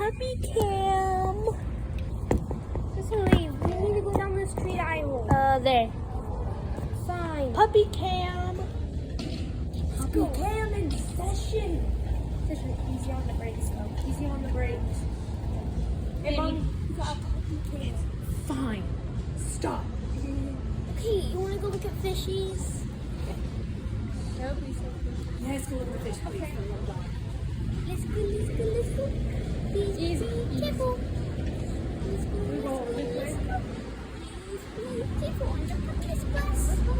puppy cam. Cicely, we need to go down this street aisle. There. Fine. Puppy cam. Puppy cam in session. Session, easy on the brakes, though. Easy on the brakes. Hey, Mom, we got a puppy cam. Fine. Stop. Okay, you want to go look at fishies? That would be so cool. Yeah, let's go look at fish. Okay. Let's go. Please, Easy. be careful. Let's go. We go this way. Please, be careful on the puppy express. Come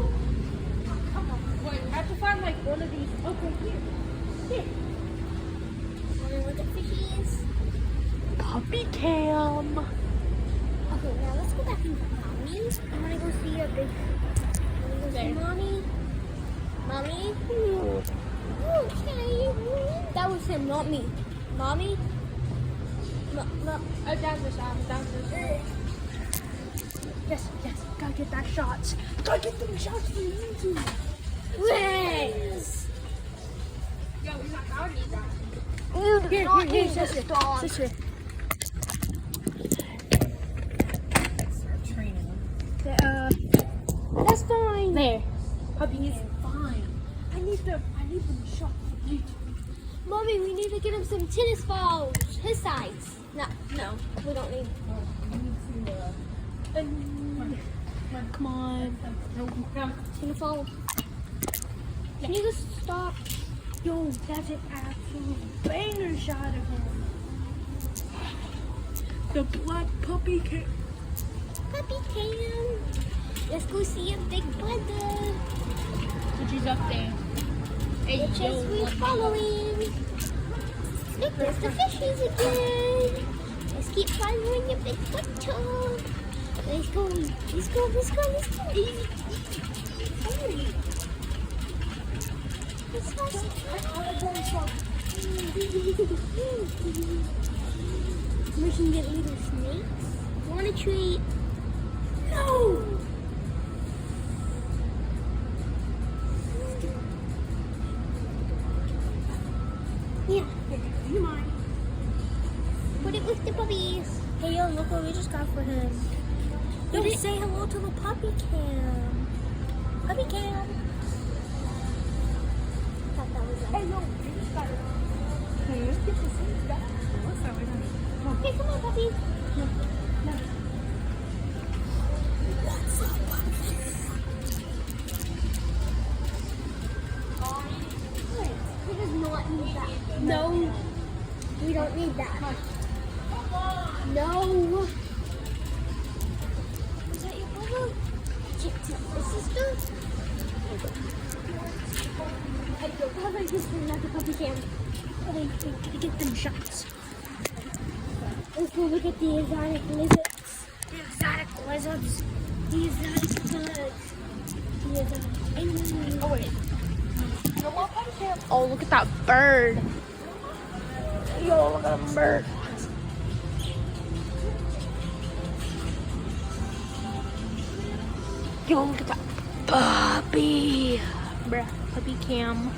on. Wait, I have to find like one of these. Okay, here. Want to look at fishies? Puppy cam. Okay, now let's go back into mommy's. I want to go see a big. I want to go see There. mommy. Mommy? Okay. That was him, not me. Mommy? Down the shot. Yes. Gotta get that shot. Gotta get them shots for YouTube. Yes. Yo, we got how need that. Here, sister. Start training them. That's fine. There. Puppy is fine. I need them shot for YouTube. Mommy, we need to get him some tennis balls. His size. No, we don't need. Come on. Tennis balls. Can you just stop? Yo, that's an absolute banger shot of him. The black puppy cam. Puppy cam. Let's go see a big brother. Which is up there. Hey, Which is we following. Look, there's the fishies again. Let's keep following your big brother. Let's go. Easy. Hurry. Let's go. We can get little snakes. Want a treat? No! Yeah. You mind? Put it with the puppies. Hey, yo, look what we just got for him. Yo, Did it- say hello to the puppy cam. Puppy cam. Thought that was Hey, no, we just got it. Hey, let's get the same stuff. What's that? Hey, come on, puppies. He does not need that. No. We don't need that. No. Is that your brother? Your sister? Hey, your brother just turned out the puppy cam. We gotta get them shots. Let's go look at the exotic lizards. The exotic lizards. The exotic birds. The exotic. Oh, wait. No more puppy cam. Oh, look at that bird. Yo, look at that bird. Yo, look at that puppy. Bruh, puppy cam.